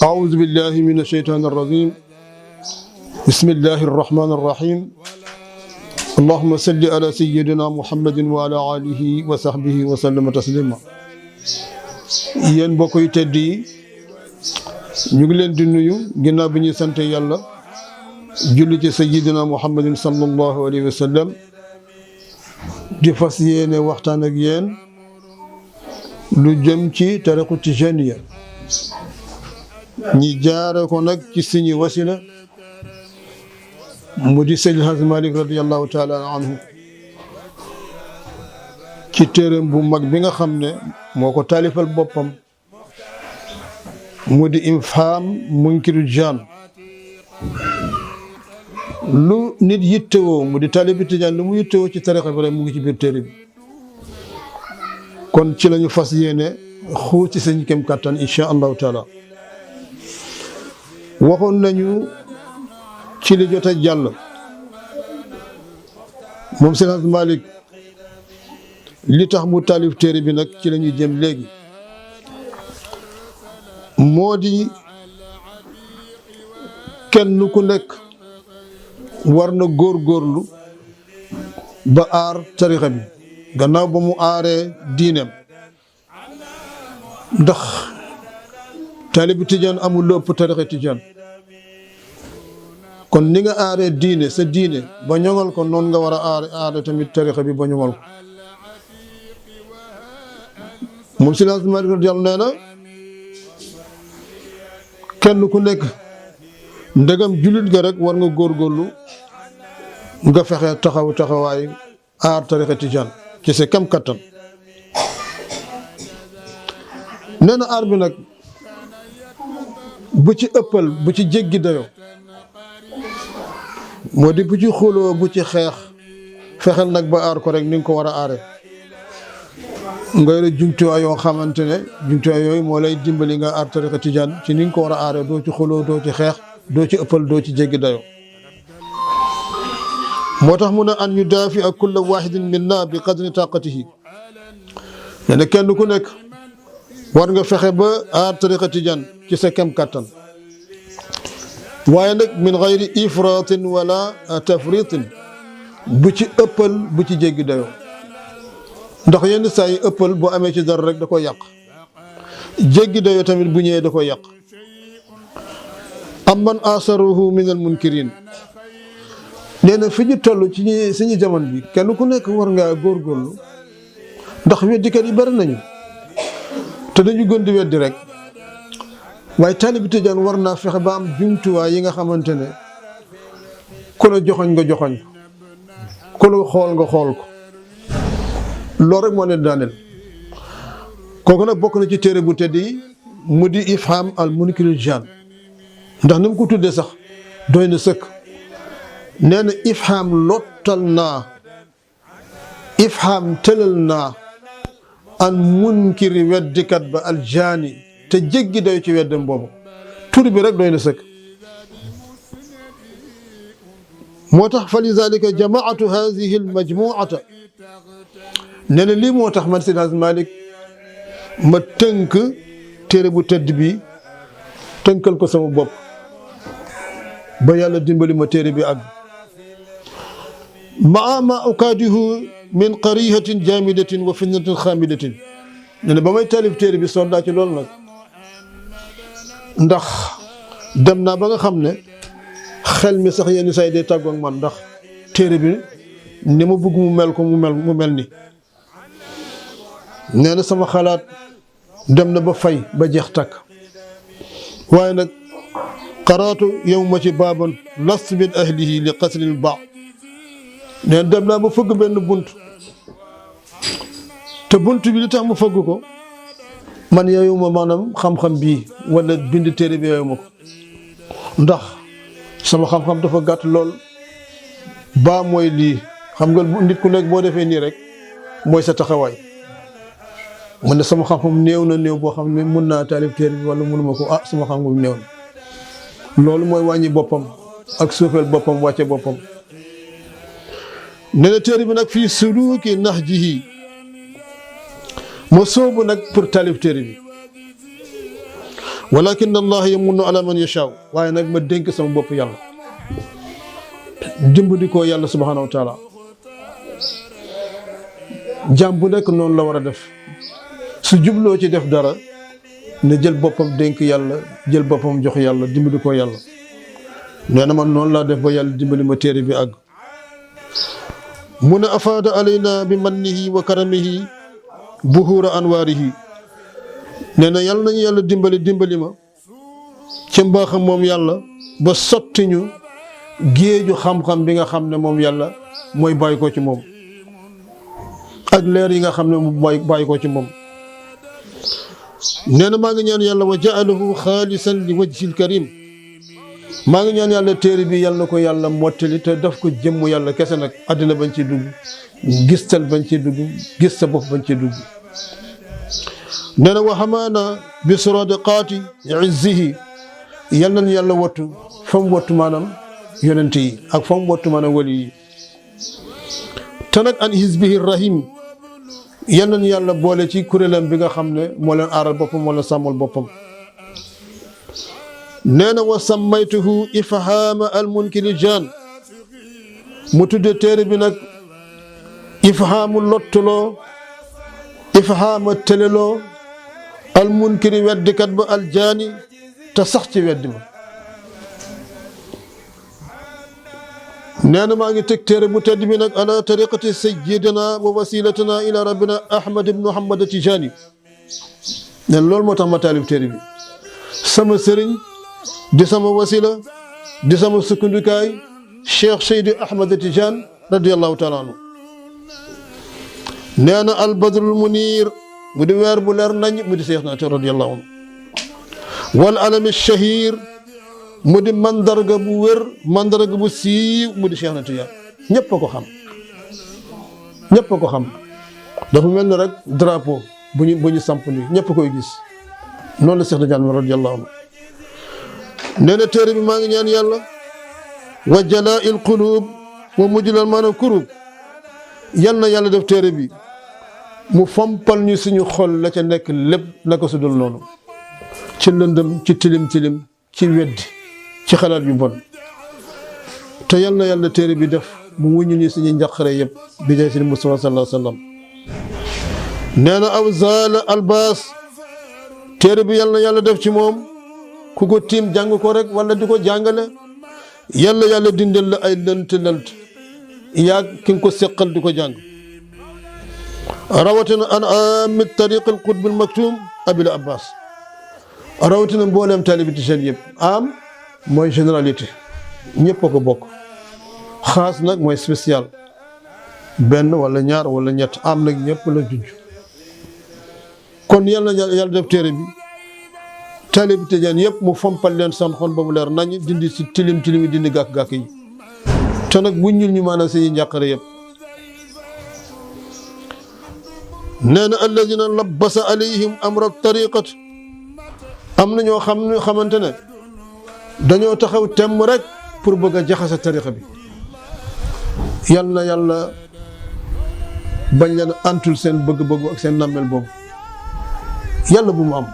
أعوذ بالله من الشيطان الرجيم بسم الله الرحمن الرحيم اللهم صل على سيدنا محمد وعلى آله وصحبه وسلم تسليما yéen mbokk yu tedd yi ñu ngi leen di nuyu ginnaaw bi ñuy sant yàlla julli ci sayyidina muhammadin sallallahu alayhi wa sallam di fas yéene waxtaan ak yéen lu jëm ci tariqu tijaniya ñi jaare ko nag ci suñu wasila mu di Seydi El Hadji Malick radiyallahu taala anhu ci téereem bu mag bi nga xam ne moo ko taalifal boppam mu di Ifham Munkirul Jaan lu nit yittewoo mu di taalibi tijaan lu mu yittewoo ci tariqa bi rek mu ngi ci biir téere bi kon ci lañu fas yéene xuus ci seen kem kàttan insha allahu taala waxoon nañu ci li jot a jàll moom Seydi El Hadji Malick li tax mu taalif téere bi nag ci la ñuy jëm léegi moo di kenn ku nekk war na góorgóorlu ba aar tarixa bi gannaaw ba mu aaree diineem ndax taalibi tijaan amul lu ëpp tarixa tijaan kon ni nga aaree diine sa diine ba ñoŋal ko noonu nga war a aare tamit tarixa bi ba ñoŋal ko moom Seydi El Hadji Malick radiyallahu nee na kenn ku nekk ndegam jullit ga rek war nga góorgóorlu nga fexe taxawaay aar tarixa tijaan ci sa kam kattan nee na aar bi nag bu ci ëppal bu ci jéggi dayoo moo di bu ci xuloo bu ci xeex fexeel nag ba aar ko rek ni nga ko war a aare nga yore jumtuwaay yoo xamante ne jumtuwaay yooyu moo lay dimbali nga aar tariqa tijaan ci ni nga ko war a aare doo ci xuloo doo ci xeex doo ci ëppal doo ci jéggi dayoo moo tax mu ne an yu daafi ak kulla wahidin minna bi qadri taqatihi nee na kenn ku nekk war nga fexe ba aar tariqa tijaan ci sa kem kàttan waaye nag min gayri ifratin wala tafritin bu ci ëppal bu ci jéggi dayoo ndax yenn saa yi ëppal bu amee ci dara rek da koy yàq jéggi dayoo tamit bu ñëwee da koy yàq am man asaruhu min al munkirin nee na fi ñu toll ci suñu jamono bi kenn ku nekk war ngaa góorgóorlu ndax weddikat yi bari nañu te dañu gën di weddi rek waaye taalibi tijaan war naa fexe ba am jumtuwaay yi nga xamante ne ku la joxoñ nga joxoñ ku la xool nga xool ko loolu rek moo leen daaneel kooku nag bokk na ci téere bu tedd yi mu di Ifham al Munkirul Jaan ndax ni mu ko tuddee sax doy na sëkk nee na Ifham lottal naa Ifham tëlal naa an munkiri weddikat ba aljaani te jéggi dayu ci weddam boobu tur bi rek doy na sëkk moo tax fa lizalika jamaatu hadihi almajmuata nee na lii moo tax man Seydi El Hadji Malick ma tënk téere bu tedd bi tënkal ko sama bopp ba yàlla dimbali ma téere bi àgg maa ma ukaadihu min qarihatin jamidatin wa fitnatin xamidatin nee na ba may taalif téere bi sonn naa ci loolu nag ndax dem naa ba nga xam ne xel mi sax yenn say day tàggoog man ndax téere bi ni ma bëgg mu mel ko mu mel ni nee na sama xalaat dem na ba fay ba jeex takk waaye nag qaraatu yow ma ci baaban last min ahlihi li qasril baax nee na dem naa ba fëgg benn bunt te bunt bi li tax mu fëgg ko man yooyu ma maanaam xam-xam bii wala bind téere bi yooyu ma ko ndax sama xam-xam dafa gàtt lool baa mooy lii xam nga nit ku nekk boo defee nii rek mooy sa taxawaay man ne sama xam-xam néew na néew boo xam ne mun naa taalif téere bi wala mënuma ko sama xam-xam néew na loolu mooy wàññi boppam ak suufeel boppam wàcce boppam nee na téere bi nag fii suluki nahjihi ma sóobu nag pour taalif téere bi walakin allah yamunnu ala man yashaa waaye nag ma dénk sama bopp yàlla dimbali ko yàlla subhanahu wa taala. jaam bu nekk noonu la war a def su jubloo ci def dara ne jël boppam dénk yàlla jël boppam jox yàlla dimbali ko yàlla. nee na man noonu laa def ba yàlla dimbali ma téere bi àgg. mu ne afaada alayna bi mannihi wa karamihi buhuura anwaarihi. nee na yàlla nañu yàlla dimbali ma ci mbaaxam moom yàlla ba sotti ñu géeju xam-xam bi nga xam ne moom yàlla mooy bàyyi ko ci moom ak leer yi nga xam ne mooy bàyyi ko ci moom. nee na maa ngi ñaan yàlla wa ja'alahu xaalisan li wajhil karim. maa ngi ñaan yàlla téere bi yàlla na ko yàlla mottali te daf ko jëmm yàlla kese nag àddina bañ ci dugg gistal bañ ci dugg gis sa bopp bañ ci dugg. nee na wa xamaana bi suradiqaati izzihi yal nañu yàlla wattu fa mu wattu maanaam yonent yi ak fa mu wattu maanaam wali yi. te nag an hizbihi rahim yal nañu yàlla boole ci kuréelam bi nga xam ne moo leen aaral boppam moo leen sàmmal boppam. nee na wa sammaytuhu ifhaama al munkiri jaan mu tudde téere bi nag ifhaamu lottuloo ifhaama teleloo al munkiri weddikat ba al jaani te sax ci weddi ma. nee na maa ngi teg téere bu tedd bi nag ala tariqati sayyidina wa wasilatina ila rabbina ahmad ibn muhammad tijani. nee na loolu moo tax ma taalif téere bi sama sëriñ di sama wasila di sama sukkandukaay cheikh seydi ahmad tijaan radiallahu taala anhu. nee na al badrul munir mu di weer bu leer nañ mu di cheikh na radiallahu anhu. wal alami shahir mu di mandarga bu wér mandarga bu siiw mu di cheikh na tijaan. ñëpp a ko xam ñëpp a ko xam dafa mel ni rek drapeau bu ñu samp nii ñëpp a koy gis noonu la cheikh na tijaan radiallahu anhu. nee na téere bi maa ngi ñaan yàlla wa jalaa'il quluub wa mujlal maanaam kurub yal na yàlla def téere bi mu fompal ñu suñu xol la ca nekk lépp naka su dul noonu ci lëndëm ci tilim ci weddi ci xalaat yu bon. te yal na yàlla téere bi def mu wuñu ñu suñu njaqare yëpp bi jaay si Mustafa sallallahu alayhi wa sallam. nee na aw zaala albaas téere bi yal na yàlla def ci moom ku ko tiim jàng ko rek wala di ko jàngale yàlla dindal la ay lënt yaag ki nga ko seqal di ko jàng. rawatina an amit tariq al qutb al maktum abil abbas rawatina mbooleem taalibi tijaan yëpp am mooy généralité ñëpp a ko bokk xaas nag mooy spécial benn wala ñaar wala ñett am nag ñëpp la junj. kon yàlla def téere bi taalibi tijaan yëpp mu fompal leen san xol ba mu leer nañ dindi si tilim yi dindi gàkk-gàkk yi te nag bu ñul ñu maanaam seen njàqare yëpp. nee na alladina labbasa alayhim amra tariqat am na ñoo xamante ne dañoo taxaw temm rek pour bëgg a jaxase tariqa bi yàlla bañ leen antul seen bëgg-bëgg ak seen nammel boobu yàlla bu mu am.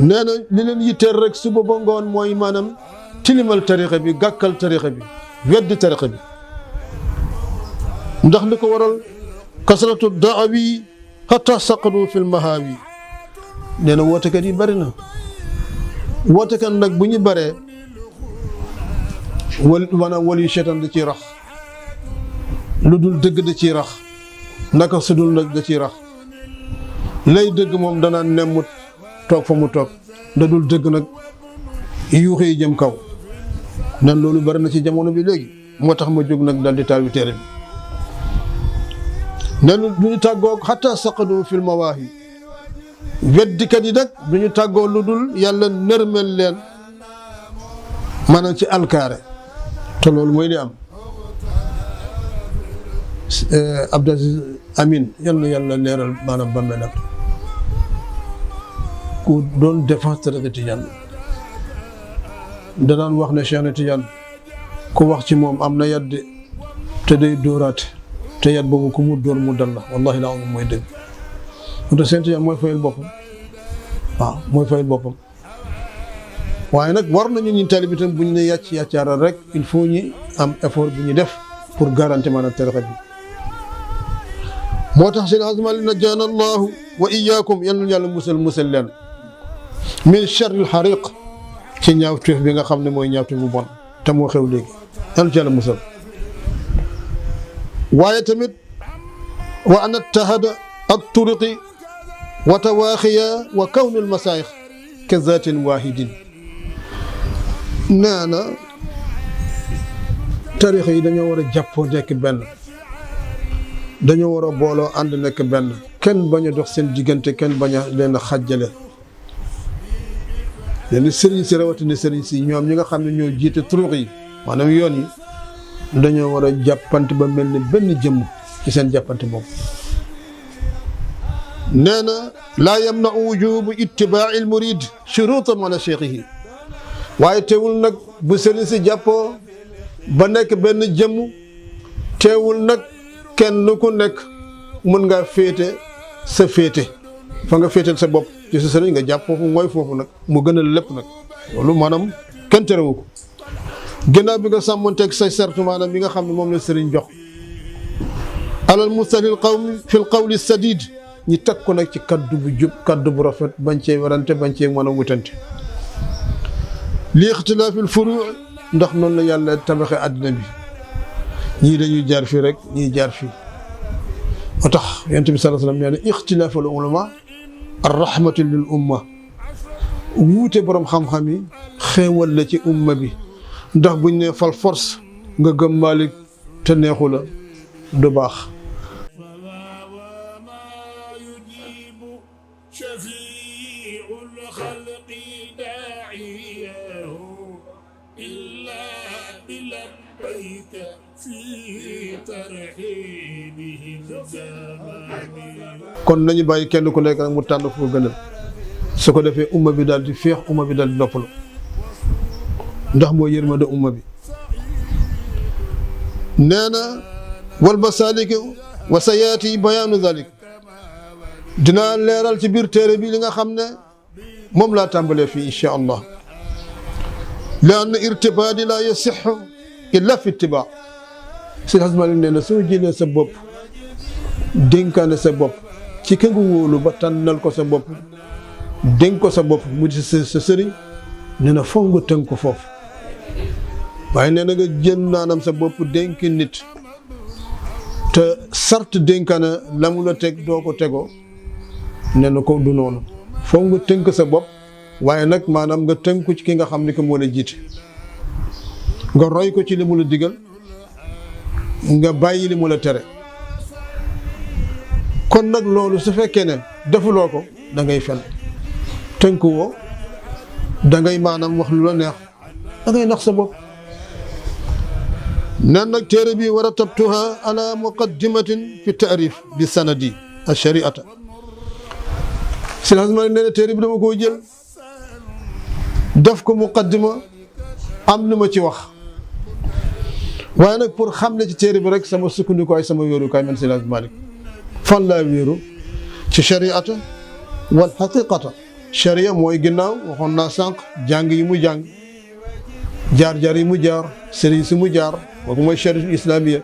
nee na li leen yitteel rek suba ba ngoon mooy maanaam tilimal tariqa bi gàkkal tariqa bi weddi tariqa bi ndax li ko waral kasratu daawi hatta saqadu fil mahaawi. nee na wootekat yi bari na wootekat nag bu ñu baree maanaam wali seetaan da ciy rax lu dul dëgg da ciy rax naka su dul nag da ciy rax lay dëgg moom danaan nemmut toog fa mu toog da dul dëgg nag yuuxu yi jëm kaw. nan loolu bari na ci jamono bi léegi moo tax ma jóg nag dal di taal bi téere bi. nee na du ñu tàggoo hatta saqadu fil mawaahi weddikat yi nag du ñu tàggoo lu dul yàlla nërmel leen maanaam ci alkaare te loolu mooy li am. Abdou Aziz Amin yal na yàlla leeral maanaam bàmmeelam ku doon défense tariqa tijaan danaan wax ne Cheikh na Tijaan ku wax ci moom am na yadde te day dóoraate te yat boobu ku mu dóor mu dal la wallahi laa mooy dëgg. te seen Tijaan mooy fayal boppam waaw mooy fayal boppam. waaye nag war nañu ñun taalibe itam bu ñu ne yàccaaral rek il faut ñu am effort bu ñu def pour garantir maanaam tariqa bi. moo tax seen azmal najjaana allahu wa iyaakum yal na yàlla musal leen min charril xariq ci ñaawteef bi nga xam ne mooy ñaawteef bu bon te moo xew léegi yal na ci yàlla musal. waaye tamit wa an attahada ak turuqi wa tawaaxiya wa kawnul masaayix ka zaatin waahidin. nee na tarixa yi dañoo war a jàppoo nekk benn, dañoo war a booloo ànd nekk benn, kenn bañ a dox seen diggante, kenn bañ a leen a xàjjale. leen sëriñ si rawatina sëriñ si ñoom ñi nga xam ne ñoo jiite turuq yi maanaam yoon yi dañoo war a jàppante ba mel ni benn jëmm ci seen jàppante boobu. nee na laa yamnau wujubu itibaa'i al murid shuruutan ala cheikhihi. waaye teewul nag bu sëriñ si jàppoo ba nekk benn jëmm, teewul nag kenn ku nekk mën ngaa féete sa féete fa nga féetal sa bopp ci sa sëriñ nga jàpp foofu mooy foofu nag mu gën a lépp nag loolu maanaam kenn terewu ko. ginnaaw bi nga sàmmanteeg say sartu maanaam bi nga xam ne moom la sëriñ jox. alal mustalil qawmi fil qawli sadid ñi teg ko nag ci kaddu bu jub kaddu bu rafet bañ cee warante bañ cee mën a wutante. li ixtilaafil furuu ndax noonu la yàlla tabaxee àddina bi ñii dañuy jaar fii rek ñii jaar fii. moo tax yonent bi sallallahu alayhi wa sallam nee na ixtilaaful ulama ar-rahmatu lil umma. wuute borom xam-xam yi xéewal la ci umma bi ndax buñ ne fal force nga gëm Maalik te neexu la du baax. kon nañu bàyyi kenn ku nekk nag mu tànn fu ko gënal su ko defee umma bi daal di féex umma bi daal di noppalu ndax moo yërmande umma bi. nee na wal masaalik wa sayaati bayaanu dalik dinaa leeral ci biir téere bi li nga xam ne moom laa tàmbalee fii incha allah. li anna irtibaadi laa yasixu illa fi ittibaa. Seydi Hadji Malick nee na soo jëlee sa bopp dénkaane sa bopp ci ka nga wóolu ba tànnal ko sa bopp dénk ko sa bopp mu di sa sëriñ nee na foog nga tënk ko foofu. waaye nee na nga jël naanam sa bopp dénk nit te sart dénkaane la mu la teg doo ko tegoo nee na ko du noonu. foog nga tënk sa bopp waaye nag maanaam nga tënku ci ki nga xam ni ko moo la jiite nga roy ko ci li mu la digal nga bàyyi li mu la tere. kon nag loolu su fekkee ne defuloo ko da ngay fen tënku woo da ngay maanaam wax lu la neex da ngay nax sa bopp. nen nag téere bi war a tabtuha ala muqaddimatin fi taarif bi sanadi al shariata. si la ma nee na téere bi dama koo jël def ko muqaddima am lu ma ci wax waaye nag pour xam ne ci téere bi rek sama sukkandikuwaay sama wéerukaay man Seydi Hadji Malick fan laa wéeru ci shariata wal xaqiqata. sharia mooy ginnaaw waxoon naa sànq jàng yi mu jàng jaar-jaar yi mu jaar sëriñ si mu jaar kooku mooy shariatul islamiyya.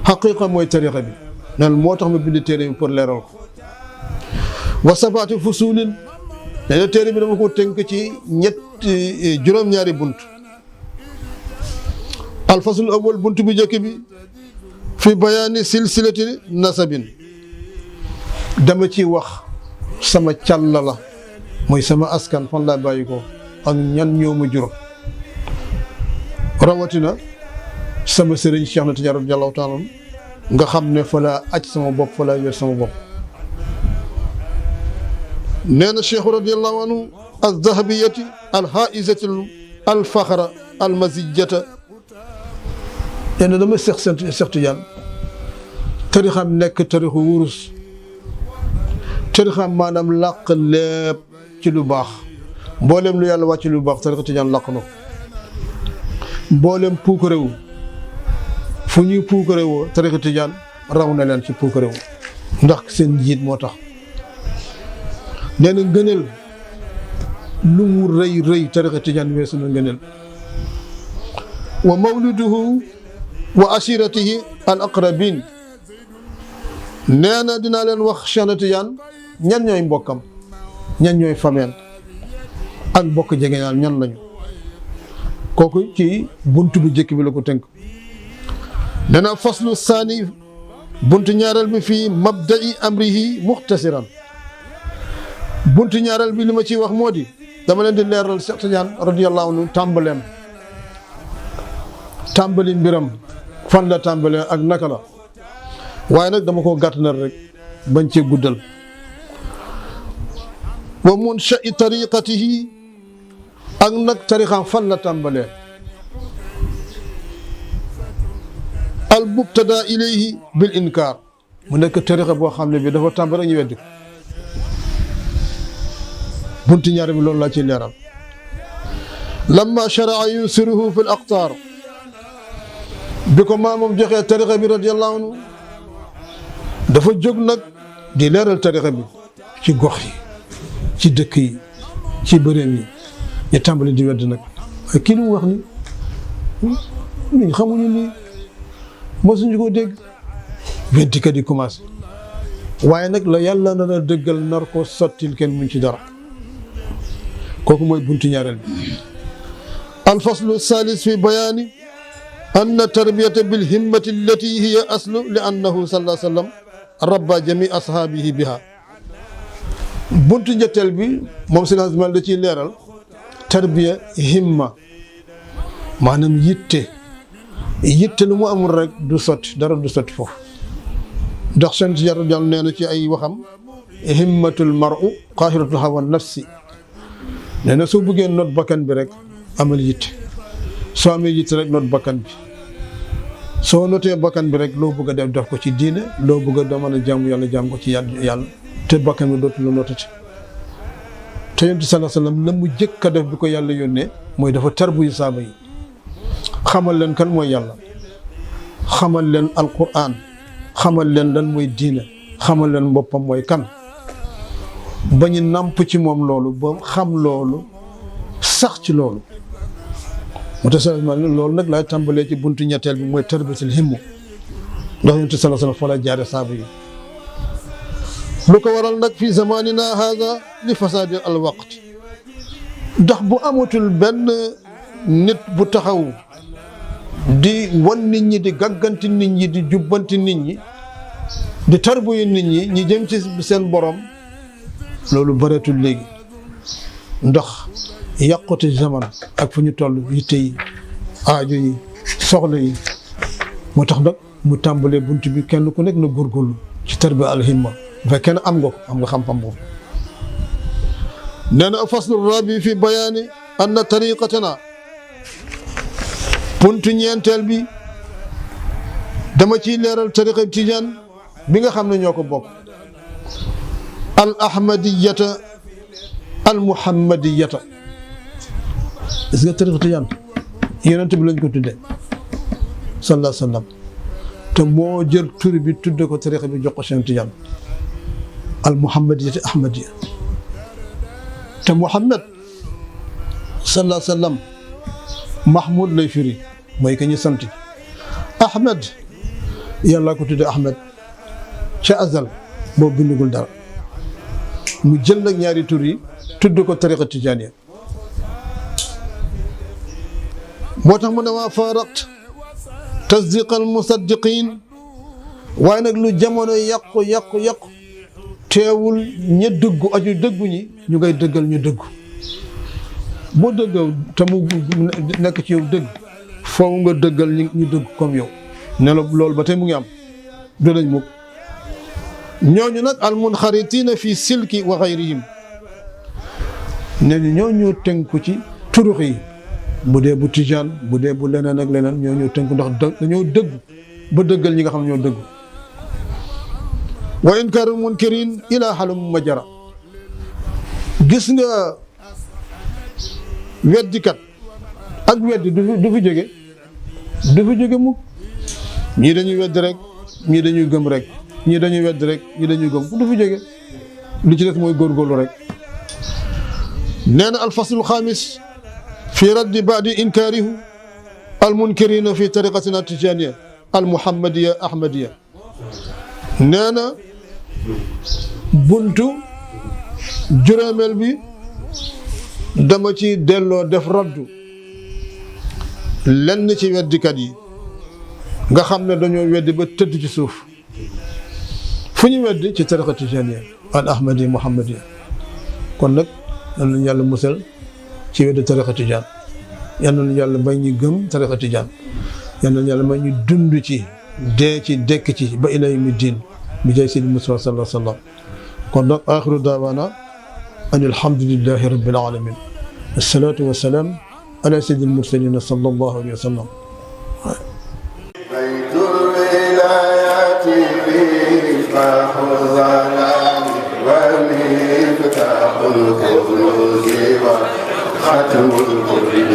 xaqiqa mooy tariqa bi nan moo tax ma bind téere bi pour leeral ko. wa sabaati fusulin nee na téere bi dama ko tënk ci juróom-ñaari bunt. alfasul awwal bunt bu njëkk bi fi bayaani silsilati nasabin dama ci wax sama càlla la mooy sama askan fan laa bàyyi ko ak ñan ñoo ma jur rawatina sama sëriñ Cheikh na Tijaan radiyallahu taala nga xam ne fa laa aj sama bopp fa laa wér sama bopp. nee na Cheikh radiyallahu anhu az-zahabiyati al-haizati al-fakhra al-mazijata. nee na dama Cheikh Tijaan tarixam nekk tarixu wurus tarixam maanaam làq lépp ci lu baax mboolem lu yàlla wàcc lu baax tarixa Tijaan làq na ko. mboolem puukarewu fu ñuy puukarewoo tarixa Tijaan raw na leen ci puukarewu ndax seen njiit moo tax. nee na ngëneel lu mu rëy rëy tariqa tijaan weesu na ngëneel wa mawliduhu wa ashiratihi al aqrabin nee na dinaa leen wax Cheikh na Tijaan ñan ñooy mbokkam ñan ñooy fameel ak mbokk jegeñaal ñan lañu kooku ci buntu bu jëkk bi la ko tënk dana faslu saani buntu ñaareel bi fii mabda'i amrihi muxtasiran buntu ñaareel bi li ma ciy wax moo di dama leen di leeral Cheikh Tijaan radiyallahu anhu tàmbali mbiram fan la tàmbalee ak naka la waaye nag dama ko gàttanal rek bañ cee guddal wa munsha'i tariqatihi ak nag tariqam fan la tàmbalee al mubtada ilayhi bil inkaar mu nekk tariqa boo xam ne bi dafa tàmbale ñu weddi ko bunti ñaar bi loolu laa ciy leeral lamma shara'a yusiruhu fi l aqtaar bi ko maamam joxee tariqa bi radiyallahu anhu dafa jóg nag di leeral tariqa bi ci gox yi ci dëkk yi ci bëreem yi ñu tàmbali di wedd nag waaye kii lu mu wax ni xamuñu lii mosuñu ko dégg weddikat yi commencé waaye nag la yàlla na dëggal nar ko sottil kenn muñ ci dara kooku mooy buntu ñaareel bi alfaslu salis fi bayaani anna tarbiyata bil himmati allati hiya aslu li annahu sallallahu alayhi wa sallam rabba jami ashaabihi biha buntu ñetteel bi moom si mal da ciy leeral tarbiya himma maanaam yitte lu mu amul rek du sotti dara du sotti foofu ndax seen si jarul jàll nee na ci ay waxam himmatul mar'u qaahiratul hawa nafsi nee na soo bëggee not bakkan bi rek amal yitte soo amee yitte rek not bakkan bi soo notee bakkan bi rek loo bëgg a def ko ci diine loo bëgg a doo mën a jaamu yàlla jaam ko ci yàlla te bakkan bi dootu la notati te yonent sallallahu alayhi wasallam la mu jëkk a def bi ko yàlla yónnee mooy dafa tarbuyu saaba yi xamal leen kan mooy yàlla xamal leen alquran xamal leen lan mooy diine xamal leen boppam mooy kan ba ñu nàmp ci moom loolu ba xam loolu sax ci loolu moo tax loolu nag laay tàmbalee ci buntu ñetteel bi mooy tarbiyatul himma ndax yonent sallallahu alayhi wasallam fa la jaare saaba yi lu ko waral nag fii zamanina hada li fasaadi al waqt ndax bu amatul benn nit bu taxaw di wan nit ñi di gàgganti nit ñi di jubbanti nit ñi di tarbuyu nit ñi ñi jëm ci seen borom loolu bëreetul léegi ndax yàqute zaman ak fu ñu toll yitte yi aajo yi soxla yi moo tax nag mu tàmbalee bunt bi kenn ku nekk na góorgóorlu ci tarbiya al himma bu fekkee ne am nga xam-xam boobu nee na faslu rabi fi bayaani anna tariqatana buntu ñeenteel bi dama ciy leeral tariqa tijaan bi nga xam ne ñoo ko bokk al ahmadiyata al muhammadiyata gis nga tariqa tijaan yonent bi lañ ko tuddee sallallahu alayhi wa sallam te moo jël tur bi tudde ko tariqa bi jox ko Cheikh Tijaan al muhammadiyati ahmadiya te muhammad sallallahu alayhi wa sallam mahmud lay firi mooy que ñu sant ahmad yàlla ko tudde ahmad ca azal boobu bindugul dara mu jël nag ñaari tur yi tudd ko tariqa tijaaniya moo tax mu ne waa faraqt tasdiqal musaddiqin waaye nag lu jamono yàqu teewul ña dëggu aju dëggu ñi ñu ngay dëggal ñu dëggu boo dëggaw te mu nekk ci yow dëgg foofu nga dëggal ñu dëgg comme yow ne la loolu ba tey mu ngi am dinañ mukk ñooñu nag al munxaritina fi silki wa xayrihim ne ñu ñoo tënku ci turux yi bu dee bu tijaan bu dee bu leneen ak leneen ñoo tënku ndax dañoo dëggu ba dëggal ñi nga xam ne ñoo dëggu wa inkaarul munkirin ila xalum majara gis nga weddikat ak weddi du fi jóge mukk ñii dañuy weddi rek ñii dañuy gëm rek ñii dañuy weddi rek ñii dañuy gëm du fi jóge li ci des mooy góorgóorlu rek nee na alfaslu alxaamis fi raddi baadi inkaarihu almunkirina fi tariqatina tijaniya almuhammadiya ahmadiya nee na buntu juróomeel bi dama ci delloo def raddu lenn ci weddikat yi nga xam ne dañoo weddi ba tëdd ci suuf fu ñu weddi ci tariqa tijaniya al ahmadiya muhammadiya kon nag yal nañu yàlla musal ci weddi tariqa tijaan yal nañu yàlla may ñu gëm tariqa tijaan yal nañu yàlla may ñu dund ci dee ci dekk ci ba ila yawmi diin bi jaay sidi Mustafa sallallahu alayhi wa sallam kon nag axiru daawaana an alhamdulillahi rabbil alamin assalatu wassalaam ala sayyidil mursalin sallallahu alayhi wa sallam baytul wilayati miftaahul ومفتاح الكنوز وختم الكل